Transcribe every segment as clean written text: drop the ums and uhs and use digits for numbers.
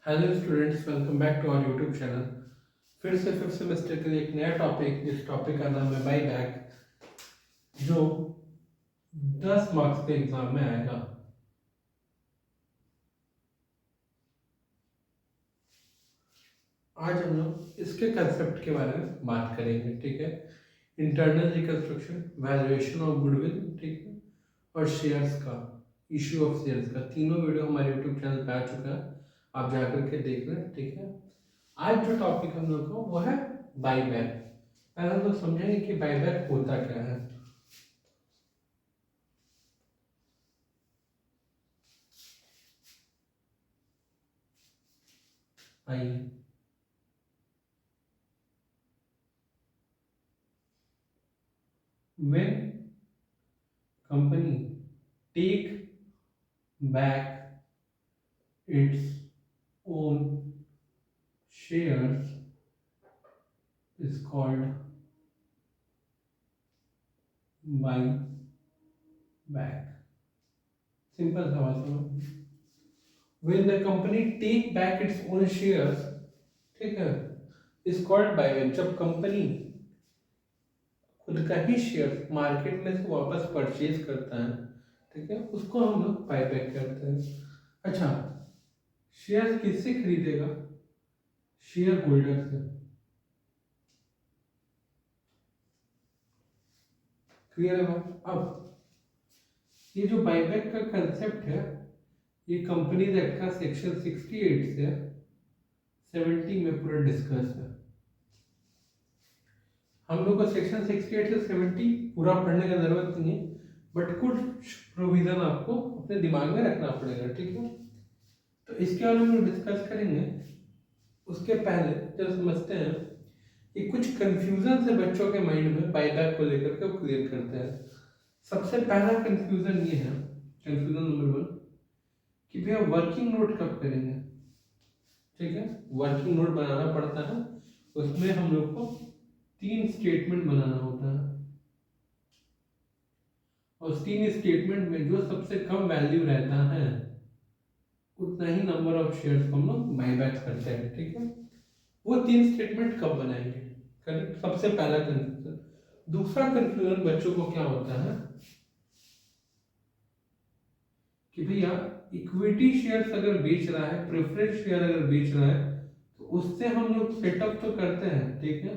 Hello students, welcome back to our YouTube channel. फिर से fifth semester के लिए एक नया टॉपिक, जिस टॉपिक का नाम है बाई बैक, जो 10 मार्क्स के एग्जाम में आएगा। आज हम लोग इसके कंसेप्ट के बारे में बात करेंगे, ठीक है। Internal reconstruction, valuation of goodwill, ठीक है, और शेयर्स का इशू ऑफ शेयर्स का तीनों वीडियो हमारे यूट्यूब चैनल पे आ चुका है, आप जाकर के देख लें, ठीक है। आज जो टॉपिक हम लोग का वो है बाई बैक। पहले हम लोग समझेंगे कि बाई बैक होता क्या है। आइए, when company take back its own shares is called buy back। Simple सा बात समझ। when the company take back its own shares, ठीक है, is called buy back। जब कंपनी खुद का ही शेयर मार्केट में से वापस परचेज करता है, ठीक है, उसको हम लोग बाय बैक करते हैं। अच्छा, शेयर किससे खरीदेगा? शेयर होल्डर से। क्लियर है बात? अब ये जो बायबैक का कंसेप्ट है, ये कंपनीज एक्ट का सेक्शन 68 से 70 में पूरा डिस्कस है। हम लोग को सेक्शन 68 से 70 पूरा पढ़ने का जरूरत नहीं है, बट कुछ प्रोविजन आपको अपने दिमाग में रखना पड़ेगा, ठीक है। तो इसके बारे में डिस्कस करेंगे। उसके पहले जब समझते हैं कि कुछ कंफ्यूजन से बच्चों के माइंड में बायबैक को लेकर के क्लियर करते हैं। सबसे पहला कंफ्यूजन ये है, कंफ्यूजन नंबर 1, कि भैया वर्किंग नोट कब करेंगे? ठीक है, वर्किंग नोट बनाना पड़ता है, उसमें हम लोग को 3 स्टेटमेंट बनाना होता है, और 3 स्टेटमेंट में जो सबसे कम वैल्यू रहता है उतना ही नंबर ऑफ शेयर्स को हम लोग बायबैक करते हैं, ठीक है। वो 3 स्टेटमेंट कब बनाएंगे? करेक्ट, सबसे पहला कंफ्यूजन। दूसरा कंफ्यूजन बच्चों को क्या होता है कि भैया इक्विटी शेयर्स अगर बेच रहा है, प्रेफरेंस शेयर अगर बेच रहा है, तो उससे हम लोग सेटअप तो करते हैं, ठीक है,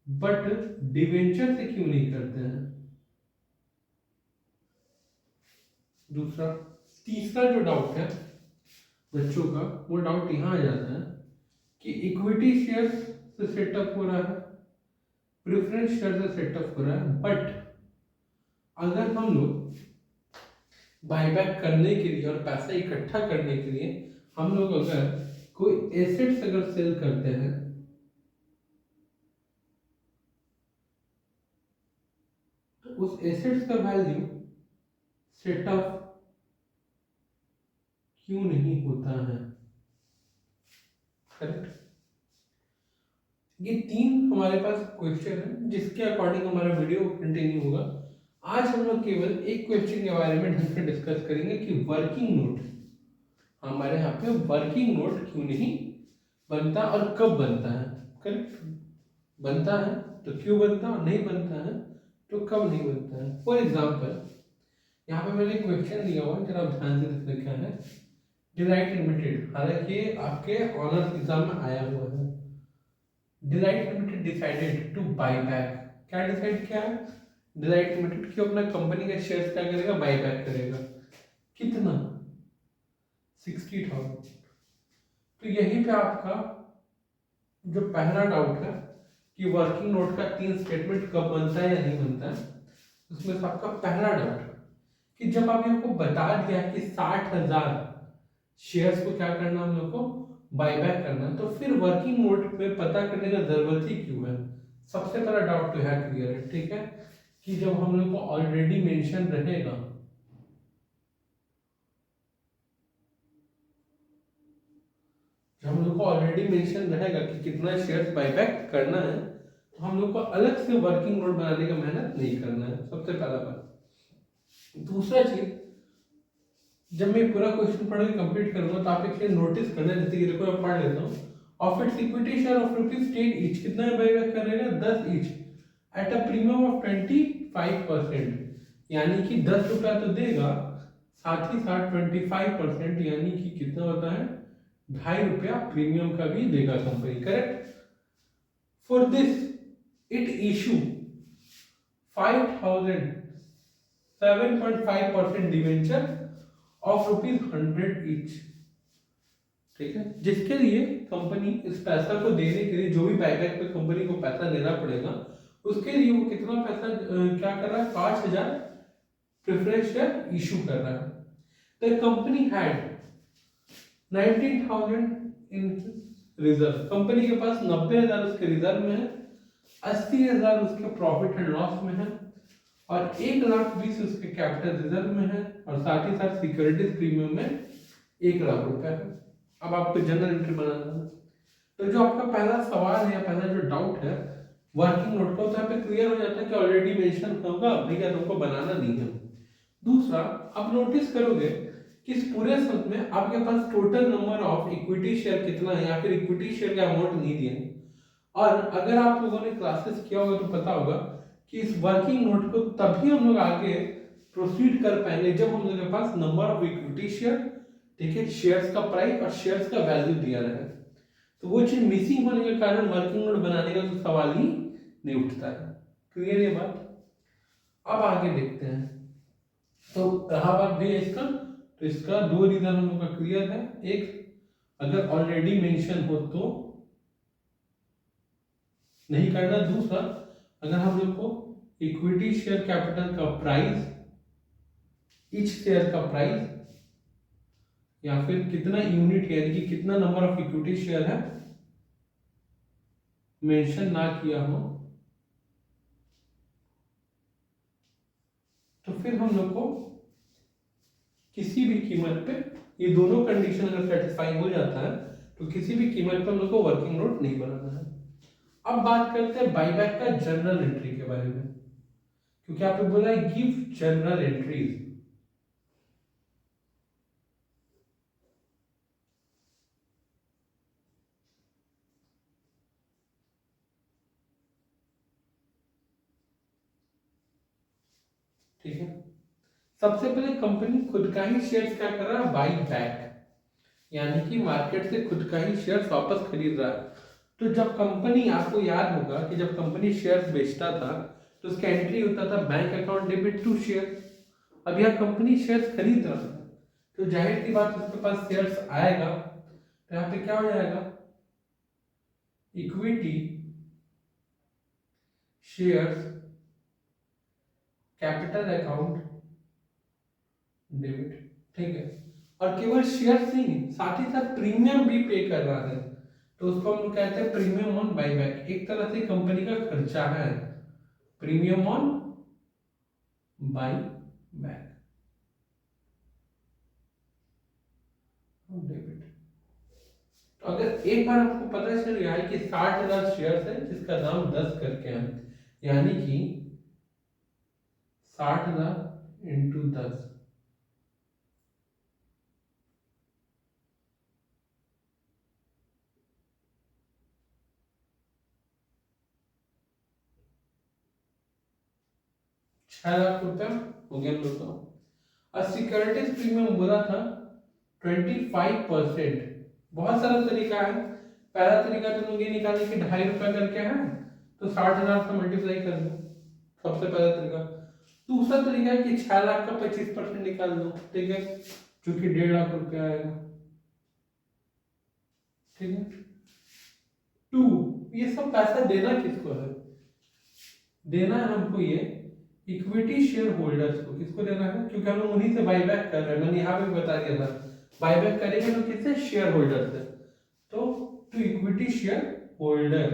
बट डिवेंचर से क्यों नहीं करते हैं? दूसरा। तीसरा जो डाउट है बच्चों का, वो डाउट यहाँ आ जाता है कि इक्विटी शेयर्स से सेटअप हो रहा है, प्रेफरेंस शेयर से सेटअप हो रहा है, बट अगर हम लोग बायबैक करने के लिए और पैसा इकट्ठा करने के लिए हम लोग अगर कोई एसेट्स अगर सेल करते हैं, तो उस एसेट्स का वैल्यू सेटअप क्यों नहीं होता है? करेक्ट। ये 3 हमारे पास क्वेश्चन है, जिसके अकॉर्डिंग हमारा वीडियो कंटिन्यू होगा। आज हम लोग केवल एक क्वेश्चन के बारे में ढंग से डिस्कस करेंगे कि वर्किंग नोट, हमारे यहाँ पे वर्किंग नोट क्यों नहीं बनता और कब बनता है। करेक्ट, बनता है तो क्यों बनता है, और नहीं बनता है तो कब नहीं बनता है। फॉर एग्जाम्पल, यहाँ पे मैंने क्वेश्चन दिया हुआ है, जरा ध्यान से देखना क्या है। डिलाइट लिमिटेड, हालांकि आपके ऑनर्स एग्जाम में आया हुआ है। Delight limited decided to buy back. क्या डिसाइड किया है डिलाइट लिमिटेड? कि अपना कंपनी का शेयर क्या करेगा? बाय बैक करेगा। कितना? 60,000। तो यहीं पे आपका जो पहला डाउट है कि वर्किंग नोट का 3 स्टेटमेंट कब बनता है या नहीं बनता है, उसमें से आपका पहला डाउट है कि जब आप हमको बता दिया कि 60,000 शेयर्स को क्या करना, हम लोग को बायबैक करना, तो फिर वर्किंग नोट में पता करने का जरूरत ही क्यों है? सबसे पहला डाउट तो है क्लियर है, ठीक है, कि जब हम लोग को ऑलरेडी मेंशन रहेगा, जब हम लोग को ऑलरेडी मेंशन रहेगा कि कितना शेयर्स बायबैक करना है, तो हम लोग को अलग से वर्किंग नोट बनाने का मेहनत नहीं करना है, सबसे पहला बात। दूसरा चीज, जब मैं पूरा क्वेश्चन पढ़ के कंप्लीट करूंगा तो आप एक नोटिस करना, जैसे कि देखो मैं पढ़ लेता हूँ। Of its equity share of ₹10 each, कितना बायबैक करेगा 10 each at a premium of 25%, यानी कि 10 रुपया तो देगा, साथ ही साथ 25% यानी कि कितना होता है 2.5 रुपया प्रीमियम का भी देगा company, correct. For this it issue 7.5% debenture of ₹100 each, ठीक है, जिसके लिए कंपनी इस पैसा को देने के लिए, जो भी बायबैक पे कंपनी को पैसा देना पड़ेगा, उसके लिए वो कितना पैसा क्या कर रहा है, 5,000 प्रेफरेंस शेयर इशू कर रहा है। The company had 19,000 in reserve, company के पास 90,000 उसके रिजर्व में है, 80,000 उसके प्रॉफिट एंड लॉस में है, और 1,20,000 उसके कैपिटल रिजर्व में है, और साथ ही साथ सिक्योरिटीज प्रीमियम में 1,00,000 रुपए है। अब आपको जनरल एंट्री बनाना है, तो जो आपका पहला सवाल है या पहला जो डाउट है वर्किंग नोट का, तो यहाँ पे क्लियर हो जाता है कि ऑलरेडी मेंशन होगा, भैया तुमको बनाना नहीं है। दूसरा, आप नोटिस करोगे कि इस पूरे सत्र में आपके पास total number of equity share कितना है, या फिर इक्विटी शेयर का अमाउंट नहीं दिया है। और अगर आप लोगों ने क्लासेस किया होगा तो पता होगा कि इस वर्किंग नोट को तभी हम लोग आगे प्रोसीड कर पाएंगे जब हम लोग के पास नंबर ऑफ इक्विटी शेयर, ठीक है, शेयर्स का प्राइस और शेयर्स का वैल्यू दिया रहे। तो वो चीज मिसिंग होने के कारण वर्किंग नोट बनाने का तो सवाल ही नहीं उठता है। क्लियर ये बात। अब आगे देखते हैं। तो रहा बात भी है इसका, तो इसका 2 रीजन हम लोग का क्लियर है। एक, अगर ऑलरेडी मेंशन हो तो नहीं करना। दूसरा, अगर हम लोग को इक्विटी शेयर कैपिटल का प्राइस, ईच शेयर का प्राइस, या फिर कितना यूनिट यानी कि कितना नंबर ऑफ इक्विटी शेयर है मेंशन ना किया हो, तो फिर हम लोग को किसी भी कीमत पे, ये दोनों कंडीशन अगर सेटिस्फाई हो जाता है तो किसी भी कीमत पे हम लोग को वर्किंग नोट नहीं बनाना है। अब बात करते हैं बाईबैक का जनरल एंट्री के बारे में, क्योंकि आपने बोला है गिव जनरल एंट्रीज। ठीक है, सबसे पहले कंपनी खुद का ही शेयर्स क्या कर रहा है, बाई बैक, यानी कि मार्केट से खुद का ही शेयर्स वापस खरीद रहा है। तो जब कंपनी, आपको याद होगा कि जब कंपनी शेयर्स बेचता था तो उसका एंट्री होता था bank account debit to share. अब यह कंपनी शेयर्स खरीद रहा है तो जाहिर सी बात उसके पास शेयर्स आएगा, तो यहाँ पे क्या हो जाएगा, equity shares capital account debit, ठीक है। और केवल शेयर्स नहीं, साथ ही साथ प्रीमियम भी पे कर रहा है, तो उसको हम कहते हैं प्रीमियम ऑन बाईबैक। एक तरह से कंपनी का खर्चा है, premium on buy back debit. तो अगर एक बार आपको पता चल गया है कि 60,000 शेयर्स है जिसका दाम 10 करके है, यानी कि 60,000 इंटू 10, ₹6,00,000 हो गया हम लोग का। और सिक्योरिटीज प्रीमियम बोला था 25%। बहुत सारा तरीका है। पहला तरीका तुम लोग ये निकालने की ₹2.5 करके है, तो 60,000 से मल्टीप्लाई कर दो, सबसे पहला तरीका। दूसरा तरीका है कि 6,00,000 का 25% निकाल दो, ठीक है, जो कि ₹1.5 आएगा, ठीक है। टू, ये सब पैसा देना किसको है, देना है हमको ये इक्विटी शेयर होल्डर्स को। किसको देना है, क्योंकि हम लोग उन्हीं से बाईबैक कर रहे हैं, मैंने यहाँ पे बता दिया था, बाईबैक करेंगे तो किससे, शेयर होल्डर से। तो टू इक्विटी शेयर होल्डर,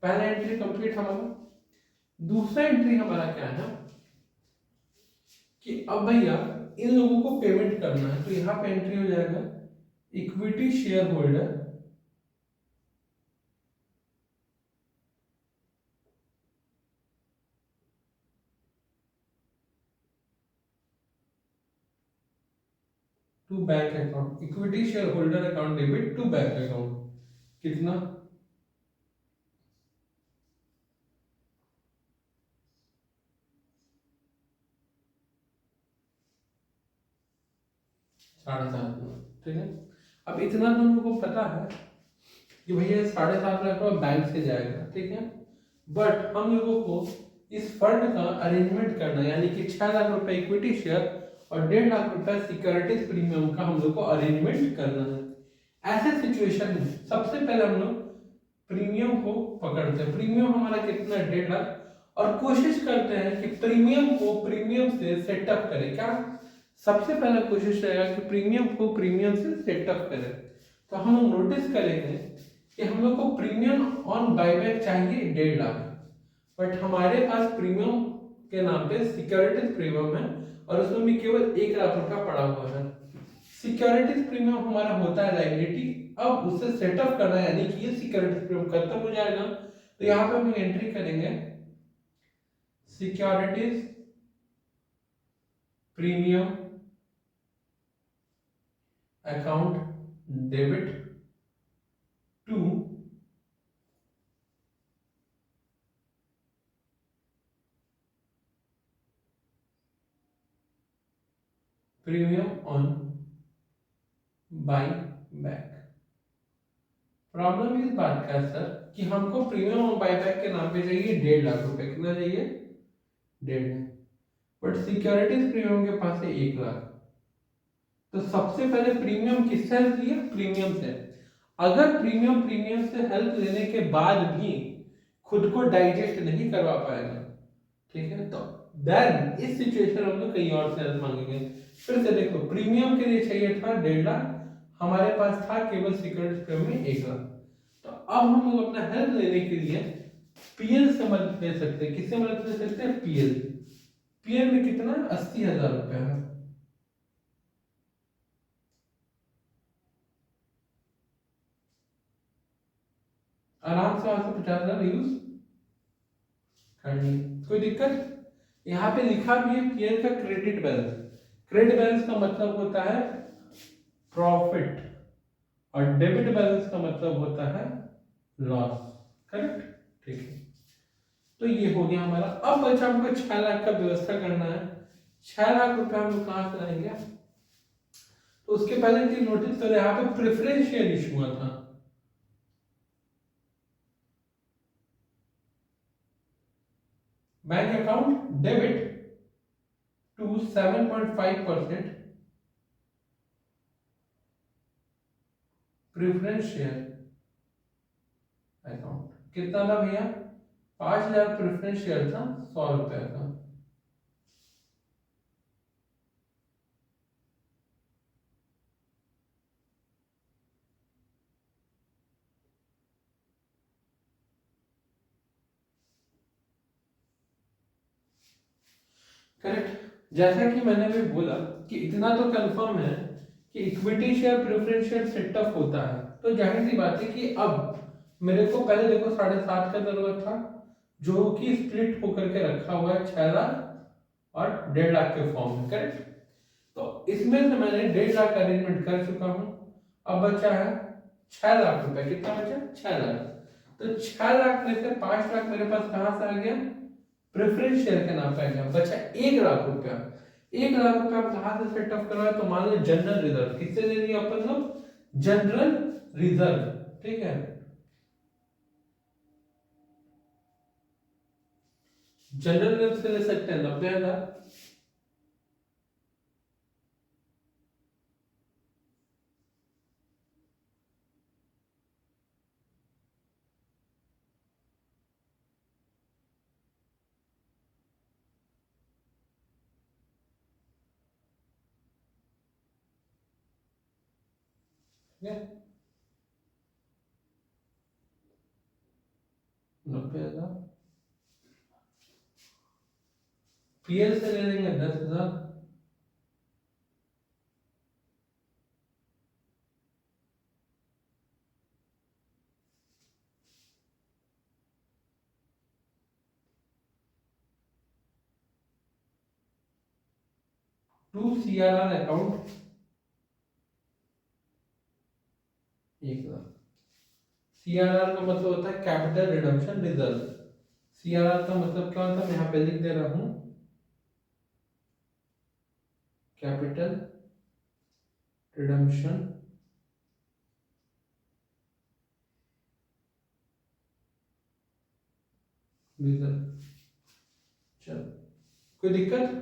पहला एंट्री कंप्लीट हमारा। दूसरा एंट्री हमारा क्या है कि अब भैया इन लोगों को पेमेंट करना है, तो यहाँ पे एंट्री हो जाएगा equity share holder to bank account, equity share holder account debit to bank account, कितना 7.5 लाख, ठीक है। अब इतना तो हम लोग को पता है कि भैया 7.5 लाख रुपया बैंक से जाएगा, ठीक है। बट हम लोगों को इस फंड का अरेंजमेंट करना है, यानी कि 6 लाख रुपए इक्विटी शेयर और 1.5 लाख रुपए सिक्योरिटीज प्रीमियम का हम लोग को अरेंजमेंट करना है। ऐसे सिचुएशन में सबसे पहले हम लोग प्रीमियम को पकड़ते हैं। प्रीमियम हमारा कितना है 1.5 लाख, और कोशिश करते हैं कि प्रीमियम को प्रीमियम से सेटअप करें। क्या सबसे पहला कोशिश रहेगा कि प्रीमियम को प्रीमियम से सेटअप करें। तो हम लोग नोटिस करेंगे कि हम लोग को प्रीमियम ऑन बायबैक चाहिए 1.5 लाख, बट हमारे पास प्रीमियम के नाम पे सिक्योरिटीज प्रीमियम है और उसमें भी केवल 1 लाख रुपया पड़ा हुआ है। सिक्योरिटीज प्रीमियम हमारा होता है लायबिलिटी, अब उससे सेटअप करना है, यानी कि ये सिक्योरिटीज प्रीमियम खत्म हो जाएगा तो यहाँ पे हम एंट्री करेंगे securities premium account debit to premium on buy back. Problem इस बात का है सर कि हमको प्रीमियम ऑन बाई बैक के नाम पे चाहिए 1.5 लाख रुपए, कितना चाहिए 1.5, बट सिक्योरिटीज प्रीमियम के पास है 1 लाख। तो सबसे पहले प्रीमियम किससे हेल्प लिया, प्रीमियम से। अगर प्रीमियम से हेल्प लेने के बाद भी खुद को डाइजेस्ट नहीं करवा पाएगा, ठीक है, तो देन इस सिचुएशन हम लोग कहीं और से हेल्प मांगेंगे। फिर से देखो, प्रीमियम के लिए चाहिए था 1.5 लाख, हमारे पास था केवल सिक्योरिटी प्रीमियम में 1 लाख। तो अब हम लोग अपना हेल्प लेने के लिए पीएल से मदद ले सकते हैं। किससे मदद ले सकते हैं, पीएल। पीएल में कितना 80,000 रुपया है, आराम से वहां से 50,000 यूज करनी, कोई दिक्कत। यहाँ पे लिखा भी है पीएल का क्रेडिट बैलेंस। क्रेडिट बैलेंस का मतलब होता है प्रॉफिट और डेबिट बैलेंस का मतलब होता है लॉस, करेक्ट, ठीक है। तो ये हो गया हमारा। अब बचा हमको 6 लाख का व्यवस्था करना है। 6 लाख रुपए हम लोग कहां से लाएंगे, तो उसके पहले चीज नोटिस करें, यहाँ पे प्रेफरेंस शेयर इशू हुआ था। Bank account debit to 7.5% preference share account. कितना था भैया, 5,000 प्रेफरेंस शेयर था, 100 रुपए का। करेक्ट। जैसा कि मैंने भी बोला कि इतना तो कंफर्म है कि equity share preference share setup होता है, तो जाहिर सी बात है कि अब मेरे को पहले देखो 7.5 का जरूरत था, जो कि स्प्लिट होकर के रखा हुआ है 6 लाख और 1.5 लाख के फॉर्म में, करेक्ट। तो इसमें से मैंने 1.5 लाख अरेंजमेंट कर चुका हूं। अब बचा है 6 लाख रुपए, कितना बचा 6 लाख। तो 6 लाख में से 5 लाख मेरे पास कहां से आ गया, प्रेफरेंस शेयर के नाम पे आ गया। बचा 1 लाख रुपया। 1 लाख रुपया हम कहां से सेटअप करवाए, तो मान लो जनरल रिजर्व। किससे ले लिया अपन लोग, जनरल रिजर्व, ठीक है। जनरल रिजर्व से ले सकते हैं 90,000। ठीक है, 90,000। पीएल से ले लेंगे 10,000। To CRR account 1,00,000। CRR का मतलब होता है कैपिटल रिडम्पशन रिजर्व। CRR का मतलब क्या होता है, मैं यहाँ पे लिख दे रहा हूँ, कैपिटल रिडम्पशन रिजर्व। चलो, कोई दिक्कत?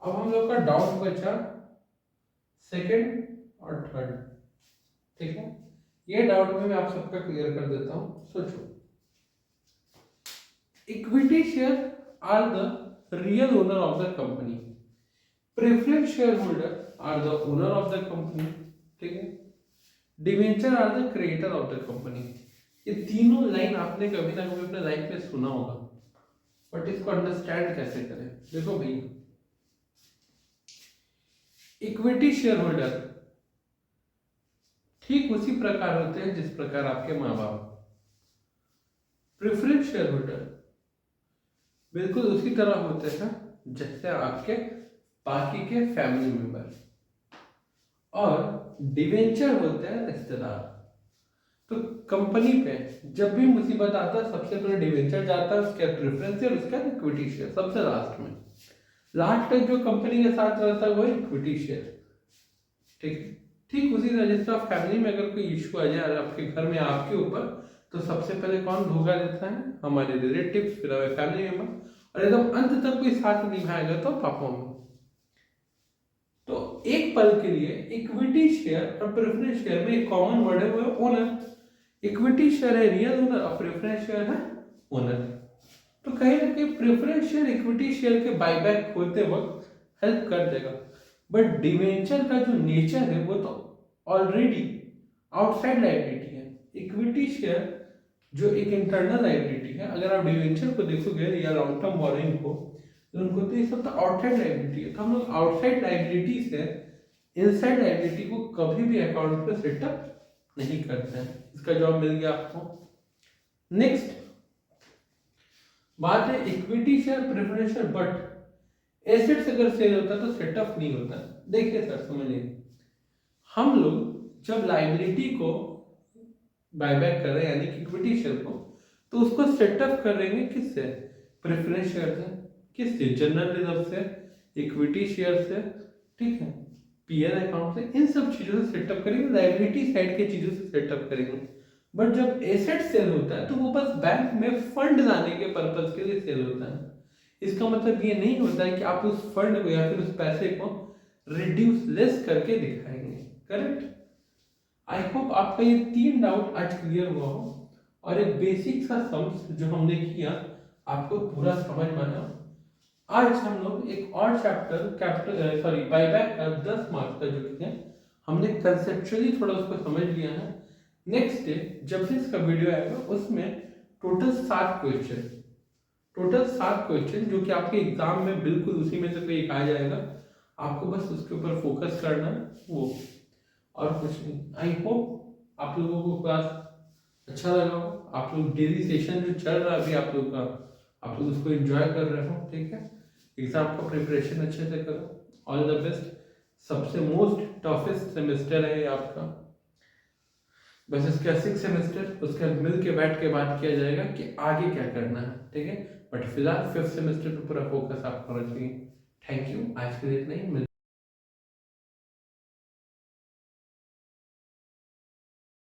अब हम लोग का डाउट बचा सेकंड और थर्ड, ठीक है। ये डाउट में मैं आप सबका क्लियर कर देता हूं। सोचो, equity share are the real owner of the company, preference share holder are the owner of the company, ठीक है। Debenture are the creator of the company. ये तीनों लाइन आपने कभी ना कभी अपने लाइफ में सुना होगा, बट इसको अंडरस्टैंड कैसे करें? देखो भाई, इक्विटी शेयर होल्डर ठीक उसी प्रकार होते हैं जिस प्रकार आपके माँ बाप। प्रेफरेंस शेयर होल्डर बिल्कुल उसी तरह होते हैं जैसे आपके बाकी के फैमिली मेंबर। और डिवेंचर होते हैं रिश्तेदार। तो कंपनी पे जब भी मुसीबत आता है, सबसे पहले डिवेंचर जाता है, उसके बाद प्रेफरेंस शेयर, उसके बाद इक्विटी शेयर, सबसे लास्ट में। लास्ट तक जो कंपनी के साथ रहता है वो इक्विटी शेयर, ठीक है। ठीक उसी तरह जिस तरह फैमिली में अगर कोई इशू आ जाए आपके घर में आपके ऊपर, तो सबसे पहले कौन धोखा देता है? हमारे रिलेटिव्स, फिर हमारे फैमिली मेंबर, और एकदम अंत तक कोई साथ निभाएगा तो पापा मम्मी। तो एक पल के लिए इक्विटी शेयर और प्रेफरेंस शेयर में एक कॉमन वर्ड है, वो है ओनर। इक्विटी शेयर है रियल ओनर और प्रेफरेंस शेयर है ओनर। तो कहीं ना कहीं प्रेफरेंस शेयर इक्विटी शेयर के बायबैक होते वक्त हेल्प कर देगा, बट डिवेंचर का जो नेचर है वो तो ऑलरेडी आउटसाइड लायबिलिटी है। इक्विटी शेयर जो एक इंटरनल लायबिलिटी है, अगर आप डिवेंचर को देखोगे या लॉन्ग टर्म बोरोइंग को, तो उनको तो ये सब तो आउटसाइड लायबिलिटी है। तो हम लोग आउटसाइड लायबिलिटी से इनसाइड लायबिलिटी को कभी भी अकाउंट पे सेटअप नहीं करते हैं। इसका जवाब मिल गया आपको। नेक्स्ट बात है equity share preference share, but assets अगर सेल होता है तो सेटअप नहीं होता। देखिए सर, समझिए, हम लोग जब लायबिलिटी को बायबैक कर रहे हैं यानी कि इक्विटी शेयर को, तो उसको सेटअप करेंगे किससे? प्रेफरेंस शेयर से। किससे? जनरल रिजर्व से, इक्विटी शेयर से, ठीक है, पीएल अकाउंट से। इन सब चीजों से सेटअप करेंगे, लायबिलिटी साइड के चीजों से सेटअप करेंगे। बट जब एसेट सेल होता है तो वो बस बैंक में फंड लाने के पर्पज के लिए सेल होता है। इसका मतलब ये नहीं होता है कि आप उस फंड को या फिर उस पैसे को रिड्यूस लेस करके दिखाएंगे। करेक्ट? आई होप आपका ये 3 डाउट आज क्लियर हुआ हो और एक बेसिक सा सम्स जो हमने किया आपको पूरा समझ में आया। आज हम लोग एक और चैप्टर कैपिटल बायबैक का 10 मार्क्स का जो है हमने कंसेप्चुअली थोड़ा उसको समझ लिया है। नेक्स्ट डे जब भी इसका वीडियो आएगा उसमें टोटल 7 क्वेश्चन जो कि आपके एग्जाम में बिल्कुल उसी में से कोई एक आ जाएगा, आपको बस उसके ऊपर फोकस करना है, वो और कुछ नहीं। आई होप आप लोगों को क्लास अच्छा लगा हो। आप लोग डेली सेशन जो चल रहा है अभी आप लोग का, आप लोग उसको एंजॉय कर रहे हो, ठीक है। एग्जाम का प्रिपरेशन अच्छे से करो। All the best. सबसे मोस्ट टफेस्ट सेमेस्टर है ये आपका, बस इसका 6 सेमेस्टर उसके मिल के बैठ के बात किया जाएगा कि आगे क्या करना है, ठीक है। बट फिलहाल 5th सेमेस्टर पे पूरा फोकस आपका होना चाहिए। थैंक यू, आज के लिए इतना ही।